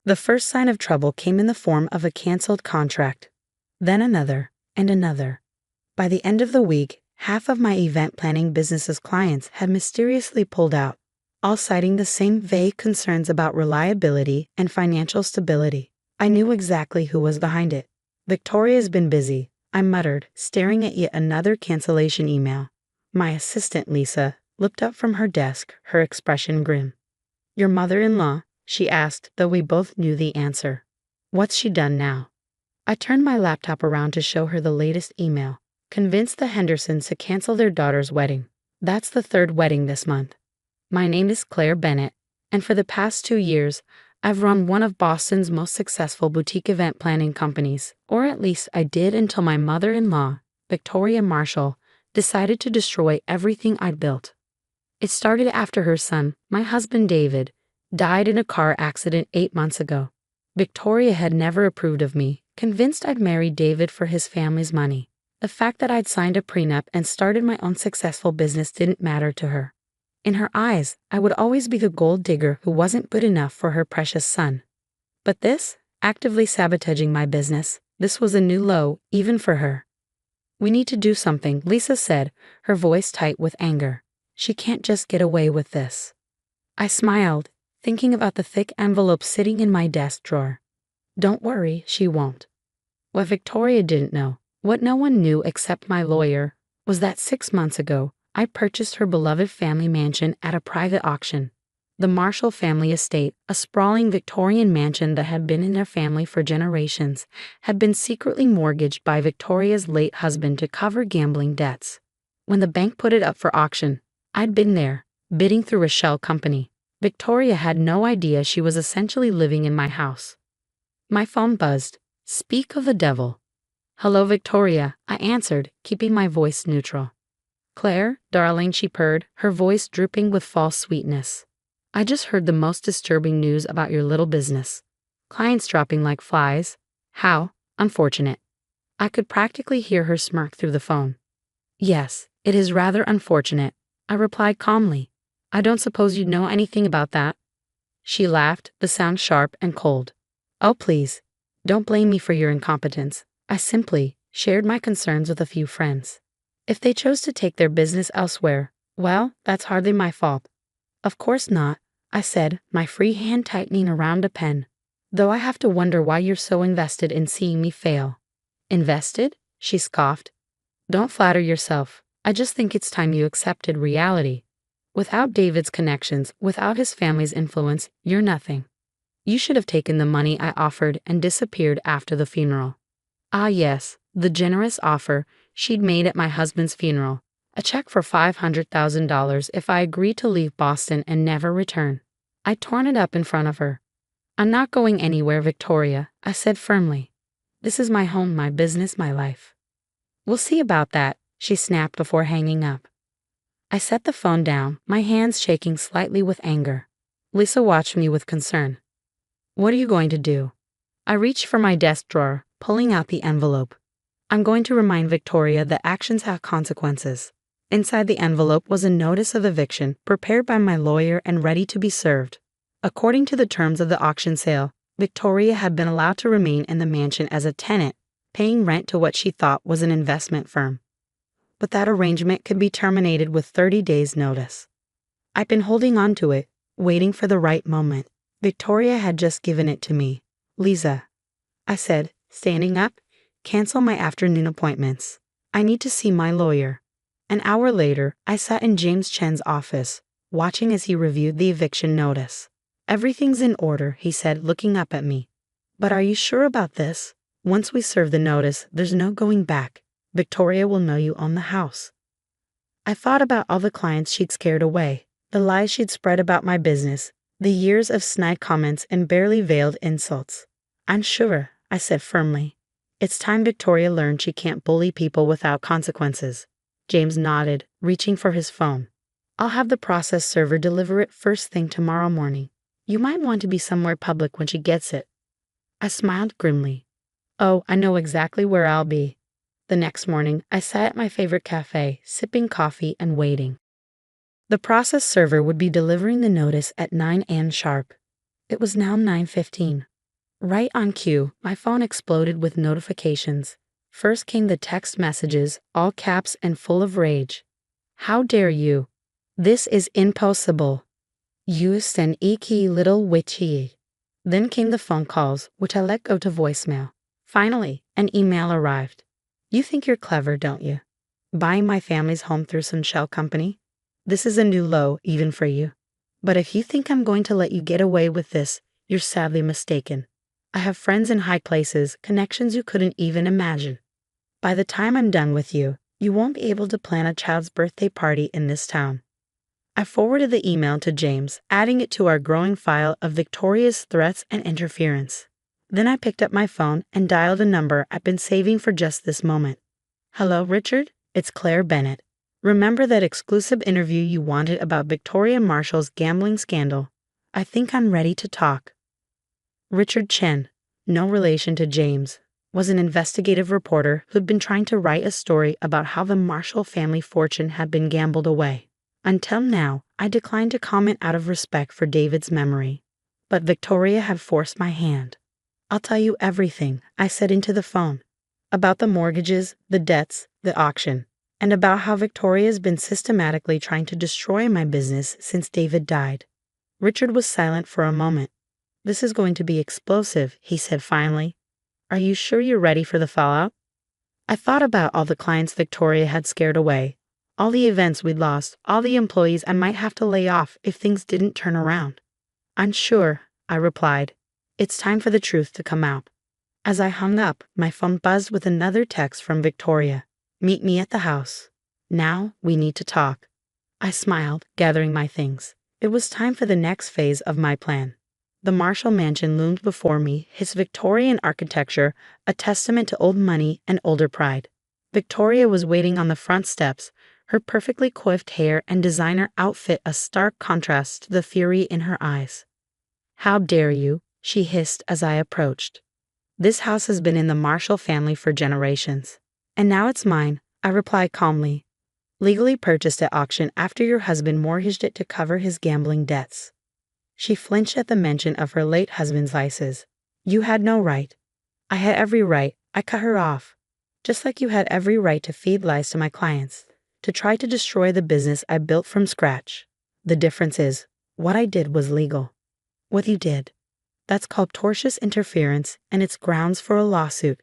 The first sign of trouble came in the form of a canceled contract, then another, and another. By the end of the week, half of my event planning business's clients had mysteriously pulled out, all citing the same vague concerns about reliability and financial stability. I knew exactly who was behind it. "Victoria's been busy," I muttered, staring at yet another cancellation email. My assistant, Lisa, looked up from her desk, her expression grim. "Your mother-in-law?" she asked, though we both knew the answer. "What's she done now?" I turned my laptop around to show her the latest email. "Convinced the Hendersons to cancel their daughter's wedding. That's the third wedding this month. My name is Claire Bennett, and for the past 2 years, I've run one of Boston's most successful boutique event planning companies, or at least I did until my mother-in-law, Victoria Marshall, decided to destroy everything I'd built. It started after her son, my husband David, died in a car accident 8 months ago. Victoria had never approved of me, convinced I'd married David for his family's money. The fact that I'd signed a prenup and started my own successful business didn't matter to her. In her eyes, I would always be the gold digger who wasn't good enough for her precious son. But this, actively sabotaging my business, this was a new low, even for her. "We need to do something," Lisa said, her voice tight with anger. "She can't just get away with this." I smiled, thinking about the thick envelope sitting in my desk drawer. "Don't worry, she won't." What Victoria didn't know, what no one knew except my lawyer, was that 6 months ago, I purchased her beloved family mansion at a private auction. The Marshall family estate, a sprawling Victorian mansion that had been in their family for generations, had been secretly mortgaged by Victoria's late husband to cover gambling debts. When the bank put it up for auction, I'd been there, bidding through a shell company. Victoria had no idea she was essentially living in my house. My phone buzzed. Speak of the devil. "Hello, Victoria," I answered, keeping my voice neutral. "Claire, darling," she purred, her voice dripping with false sweetness. "I just heard the most disturbing news about your little business. Clients dropping like flies. How unfortunate." I could practically hear her smirk through the phone. "Yes, it is rather unfortunate," I replied calmly. "I don't suppose you know anything about that?" She laughed, the sound sharp and cold. "Oh, please, don't blame me for your incompetence. I simply shared my concerns with a few friends. If they chose to take their business elsewhere, well, that's hardly my fault." "Of course not," I said, my free hand tightening around a pen. "Though I have to wonder why you're so invested in seeing me fail." "Invested?" she scoffed. "Don't flatter yourself. I just think it's time you accepted reality. Without David's connections, without his family's influence, you're nothing. You should have taken the money I offered and disappeared after the funeral." Ah yes, the generous offer she'd made at my husband's funeral. A check for $500,000 if I agreed to leave Boston and never return. I'd torn it up in front of her. "I'm not going anywhere, Victoria," I said firmly. "This is my home, my business, my life." "We'll see about that," she snapped before hanging up. I set the phone down, my hands shaking slightly with anger. Lisa watched me with concern. "What are you going to do?" I reached for my desk drawer, pulling out the envelope. "I'm going to remind Victoria that actions have consequences." Inside the envelope was a notice of eviction prepared by my lawyer and ready to be served. According to the terms of the auction sale, Victoria had been allowed to remain in the mansion as a tenant, paying rent to what she thought was an investment firm. But that arrangement could be terminated with 30 days' notice. I'd been holding on to it, waiting for the right moment. Victoria had just given it to me. "Lisa," I said, standing up, "cancel my afternoon appointments. I need to see my lawyer." An hour later, I sat in James Chen's office, watching as he reviewed the eviction notice. "Everything's in order," he said, looking up at me. "But are you sure about this? Once we serve the notice, there's no going back. Victoria will know you own the house." I thought about all the clients she'd scared away, the lies she'd spread about my business, the years of snide comments and barely veiled insults. "I'm sure," I said firmly. "It's time Victoria learned she can't bully people without consequences." James nodded, reaching for his phone. "I'll have the process server deliver it first thing tomorrow morning. You might want to be somewhere public when she gets it." I smiled grimly. "Oh, I know exactly where I'll be." The next morning, I sat at my favorite cafe, sipping coffee and waiting. The process server would be delivering the notice at 9 a.m. sharp. It was now 9:15. Right on cue, my phone exploded with notifications. First came the text messages, all caps and full of rage. How dare you? This is impossible. You sneaky little witchy. Then came the phone calls, which I let go to voicemail. Finally, an email arrived. You think you're clever, don't you? Buying my family's home through some shell company? This is a new low, even for you. But if you think I'm going to let you get away with this, you're sadly mistaken. I have friends in high places, connections you couldn't even imagine. By the time I'm done with you, you won't be able to plan a child's birthday party in this town. I forwarded the email to James, adding it to our growing file of Victoria's threats and interference. Then I picked up my phone and dialed a number I've been saving for just this moment. Hello, Richard? It's Claire Bennett. Remember that exclusive interview you wanted about Victoria Marshall's gambling scandal? I think I'm ready to talk. Richard Chen, no relation to James, was an investigative reporter who'd been trying to write a story about how the Marshall family fortune had been gambled away. Until now, I declined to comment out of respect for David's memory. But Victoria had forced my hand. I'll tell you everything, I said into the phone. About the mortgages, the debts, the auction, and about how Victoria's been systematically trying to destroy my business since David died. Richard was silent for a moment. This is going to be explosive, he said finally. Are you sure you're ready for the fallout? I thought about all the clients Victoria had scared away, all the events we'd lost, all the employees I might have to lay off if things didn't turn around. I'm sure, I replied. It's time for the truth to come out. As I hung up, my phone buzzed with another text from Victoria. Meet me at the house. Now we need to talk. I smiled, gathering my things. It was time for the next phase of my plan. The Marshall mansion loomed before me, its Victorian architecture a testament to old money and older pride. Victoria was waiting on the front steps, her perfectly coiffed hair and designer outfit a stark contrast to the fury in her eyes. How dare you, she hissed as I approached. This house has been in the Marshall family for generations. And now it's mine, I replied calmly. Legally purchased at auction after your husband mortgaged it to cover his gambling debts. She flinched at the mention of her late husband's vices. You had no right. I had every right, I cut her off. Just like you had every right to feed lies to my clients, to try to destroy the business I built from scratch. The difference is, what I did was legal. What you did, that's called tortious interference, and it's grounds for a lawsuit.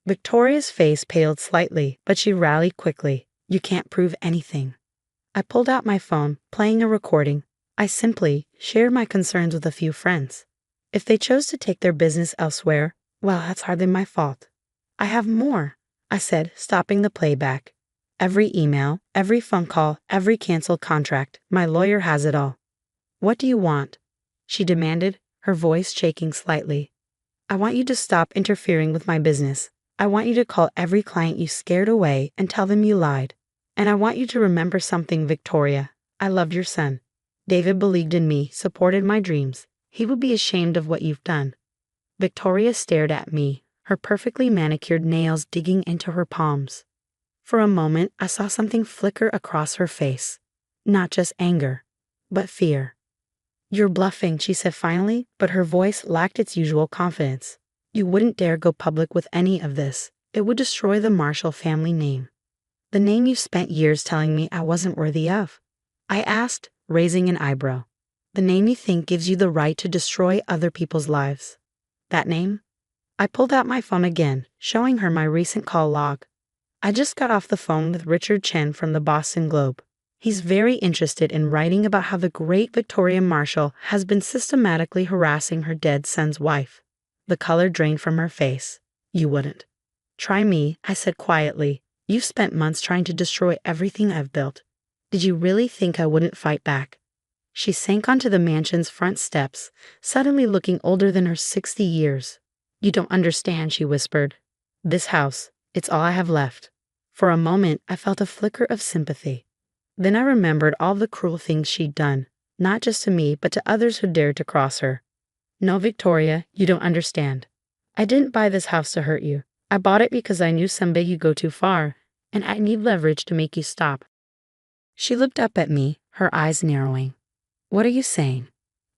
Victoria's face paled slightly, but she rallied quickly. You can't prove anything. I pulled out my phone, playing a recording. I simply shared my concerns with a few friends. If they chose to take their business elsewhere, well, that's hardly my fault. I have more, I said, stopping the playback. Every email, every phone call, every canceled contract, my lawyer has it all. What do you want? She demanded, her voice shaking slightly. I want you to stop interfering with my business. I want you to call every client you scared away and tell them you lied. And I want you to remember something, Victoria. I loved your son. David believed in me, supported my dreams. He would be ashamed of what you've done. Victoria stared at me, her perfectly manicured nails digging into her palms. For a moment, I saw something flicker across her face. Not just anger, but fear. You're bluffing, she said finally, but her voice lacked its usual confidence. You wouldn't dare go public with any of this. It would destroy the Marshall family name. The name you spent years telling me I wasn't worthy of. I asked, raising an eyebrow. The name you think gives you the right to destroy other people's lives. That name? I pulled out my phone again, showing her my recent call log. I just got off the phone with Richard Chen from the Boston Globe. He's very interested in writing about how the great Victoria Marshall has been systematically harassing her dead son's wife. The color drained from her face. You wouldn't. Try me, I said quietly. You've spent months trying to destroy everything I've built. Did you really think I wouldn't fight back? She sank onto the mansion's front steps, suddenly looking older than her 60 years. You don't understand, she whispered. This house, it's all I have left. For a moment, I felt a flicker of sympathy. Then I remembered all the cruel things she'd done, not just to me, but to others who dared to cross her. No, Victoria, you don't understand. I didn't buy this house to hurt you. I bought it because I knew someday you'd go too far, and I need leverage to make you stop. She looked up at me, her eyes narrowing. What are you saying?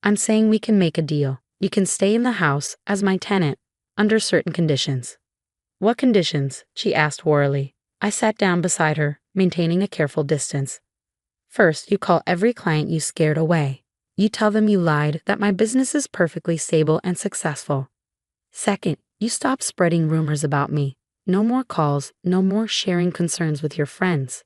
I'm saying we can make a deal. You can stay in the house as my tenant, under certain conditions. What conditions? She asked warily. I sat down beside her, maintaining a careful distance. First, you call every client you scared away. You tell them you lied, that my business is perfectly stable and successful. Second, you stop spreading rumors about me. No more calls, no more sharing concerns with your friends.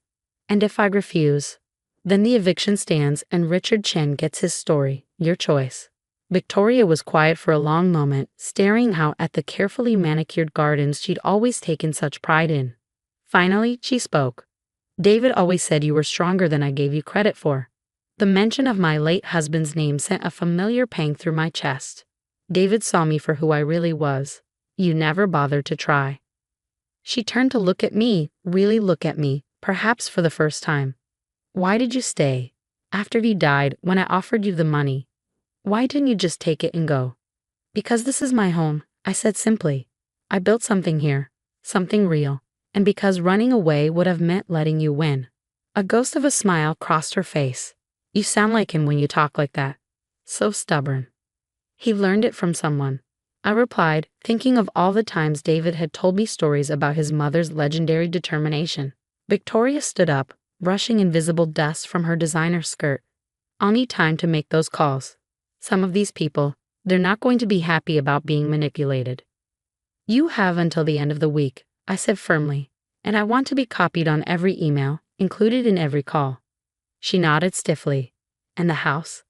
And if I refuse, then the eviction stands and Richard Chen gets his story, your choice. Victoria was quiet for a long moment, staring out at the carefully manicured gardens she'd always taken such pride in. Finally, she spoke. David always said you were stronger than I gave you credit for. The mention of my late husband's name sent a familiar pang through my chest. David saw me for who I really was. You never bothered to try. She turned to look at me, really look at me, perhaps for the first time. Why did you stay? After he died, when I offered you the money. Why didn't you just take it and go? Because this is my home, I said simply. I built something here, something real, and because running away would have meant letting you win. A ghost of a smile crossed her face. You sound like him when you talk like that. So stubborn. He learned it from someone. I replied, thinking of all the times David had told me stories about his mother's legendary determination. Victoria stood up, brushing invisible dust from her designer skirt. I'll need time to make those calls. Some of these people, they're not going to be happy about being manipulated. You have until the end of the week, I said firmly, and I want to be copied on every email, included in every call. She nodded stiffly. And the house?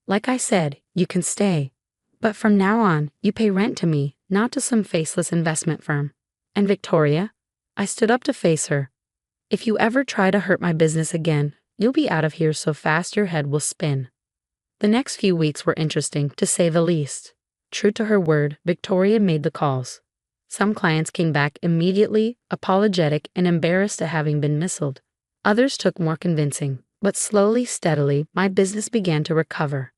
Like I said, you can stay. But from now on, you pay rent to me, not to some faceless investment firm. And Victoria? I stood up to face her. If you ever try to hurt my business again, you'll be out of here so fast your head will spin. The next few weeks were interesting, to say the least. True to her word, Victoria made the calls. Some clients came back immediately, apologetic and embarrassed at having been missiled. Others took more convincing, but slowly, steadily, my business began to recover.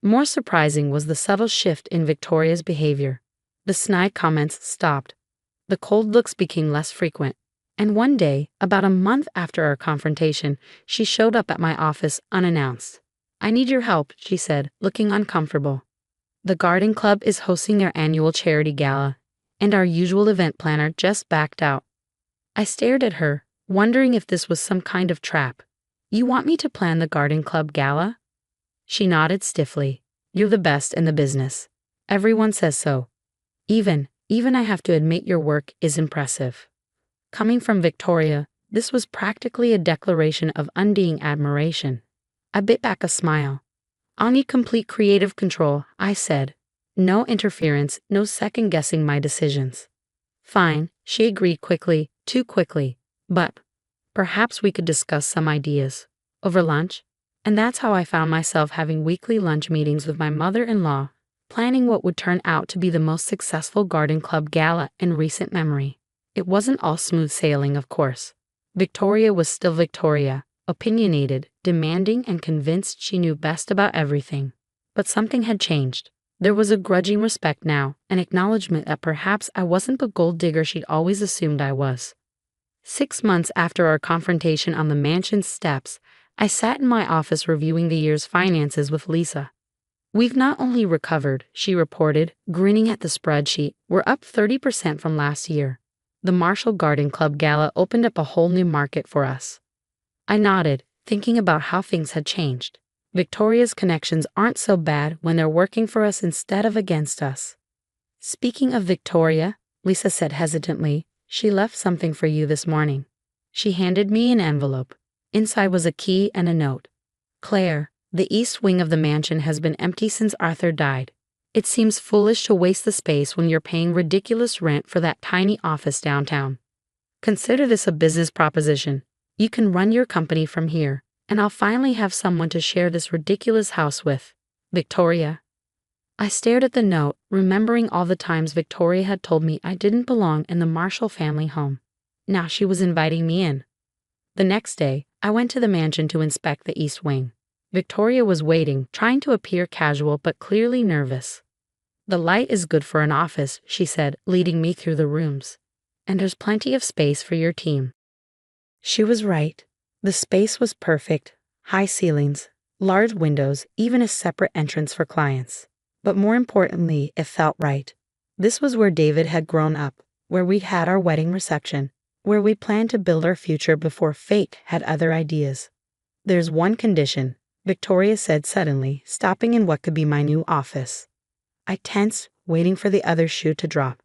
More surprising was the subtle shift in Victoria's behavior. The snide comments stopped. The cold looks became less frequent. And one day, about a month after our confrontation, she showed up at my office unannounced. I need your help, she said, looking uncomfortable. The garden club is hosting their annual charity gala, and our usual event planner just backed out. I stared at her, wondering if this was some kind of trap. You want me to plan the garden club gala? She nodded stiffly. You're the best in the business. Everyone says so. Even I have to admit your work is impressive. Coming from Victoria, this was practically a declaration of undying admiration. I bit back a smile. I'll need complete creative control, I said. No interference, no second-guessing my decisions. Fine, she agreed quickly, too quickly. But perhaps we could discuss some ideas. Over lunch? And that's how I found myself having weekly lunch meetings with my mother-in-law, planning what would turn out to be the most successful garden club gala in recent memory. It wasn't all smooth sailing, of course. Victoria was still Victoria, opinionated, demanding, and convinced she knew best about everything. But something had changed. There was a grudging respect now, an acknowledgement that perhaps I wasn't the gold digger she'd always assumed I was. 6 months after our confrontation on the mansion's steps, I sat in my office reviewing the year's finances with Lisa. We've not only recovered, she reported, grinning at the spreadsheet, we're up 30% from last year. The Marshall Garden Club Gala opened up a whole new market for us. I nodded, thinking about how things had changed. Victoria's connections aren't so bad when they're working for us instead of against us. Speaking of Victoria, Lisa said hesitantly, she left something for you this morning. She handed me an envelope. Inside was a key and a note. Claire, the east wing of the mansion has been empty since Arthur died. It seems foolish to waste the space when you're paying ridiculous rent for that tiny office downtown. Consider this a business proposition. You can run your company from here, and I'll finally have someone to share this ridiculous house with. Victoria. I stared at the note, remembering all the times Victoria had told me I didn't belong in the Marshall family home. Now she was inviting me in. The next day, I went to the mansion to inspect the east wing. Victoria was waiting, trying to appear casual but clearly nervous. The light is good for an office, she said, leading me through the rooms. And there's plenty of space for your team. She was right. The space was perfect. High ceilings, large windows, even a separate entrance for clients. But more importantly, it felt right. This was where David had grown up, where we had our wedding reception, where we planned to build our future before fate had other ideas. "There's one condition," Victoria said suddenly, stopping in what could be my new office. I tensed, waiting for the other shoe to drop.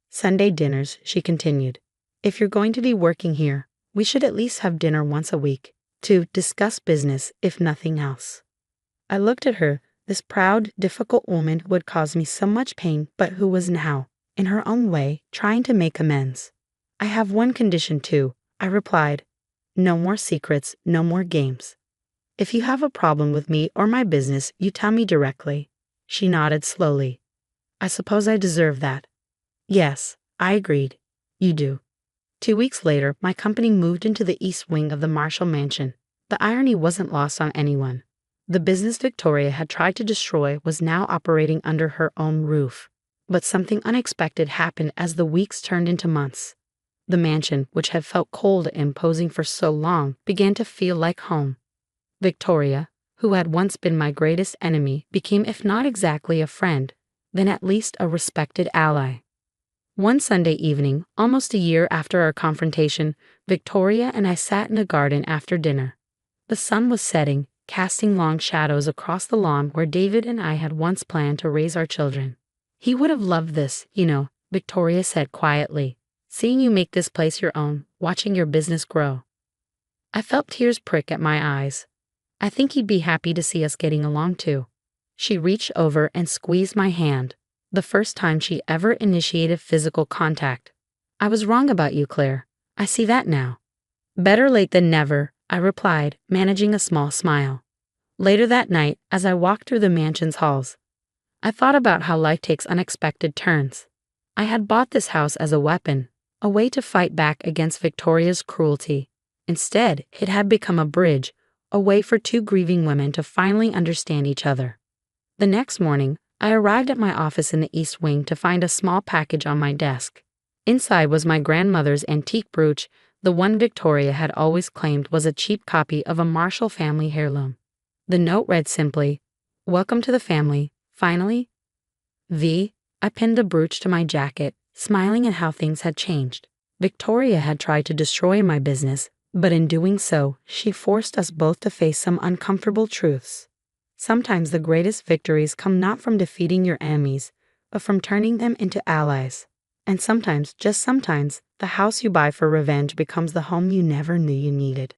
"Sunday dinners," she continued. "If you're going to be working here, we should at least have dinner once a week, to discuss business, if nothing else." I looked at her, this proud, difficult woman who had caused me so much pain, but who was now, in her own way, trying to make amends. "I have one condition too," I replied. "No more secrets, no more games. If you have a problem with me or my business, you tell me directly." She nodded slowly. "I suppose I deserve that." "Yes," I agreed. "You do." 2 weeks later, my company moved into the east wing of the Marshall Mansion. The irony wasn't lost on anyone. The business Victoria had tried to destroy was now operating under her own roof. But something unexpected happened as the weeks turned into months. The mansion, which had felt cold and imposing for so long, began to feel like home. Victoria, who had once been my greatest enemy, became, if not exactly a friend, then at least a respected ally. One Sunday evening, almost a year after our confrontation, Victoria and I sat in a garden after dinner. The sun was setting, casting long shadows across the lawn where David and I had once planned to raise our children. "He would have loved this, you know," Victoria said quietly. "Seeing you make this place your own, watching your business grow." I felt tears prick at my eyes. "I think he'd be happy to see us getting along too." She reached over and squeezed my hand, the first time she ever initiated physical contact. "I was wrong about you, Claire. I see that now." "Better late than never," I replied, managing a small smile. Later that night, as I walked through the mansion's halls, I thought about how life takes unexpected turns. I had bought this house as a weapon, a way to fight back against Victoria's cruelty. Instead, it had become a bridge, a way for two grieving women to finally understand each other. The next morning, I arrived at my office in the East Wing to find a small package on my desk. Inside was my grandmother's antique brooch, the one Victoria had always claimed was a cheap copy of a Marshall family heirloom. The note read simply, "Welcome to the family, finally. V." I pinned the brooch to my jacket, smiling at how things had changed. Victoria had tried to destroy my business, but in doing so, she forced us both to face some uncomfortable truths. Sometimes the greatest victories come not from defeating your enemies, but from turning them into allies. And sometimes, just sometimes, the house you buy for revenge becomes the home you never knew you needed.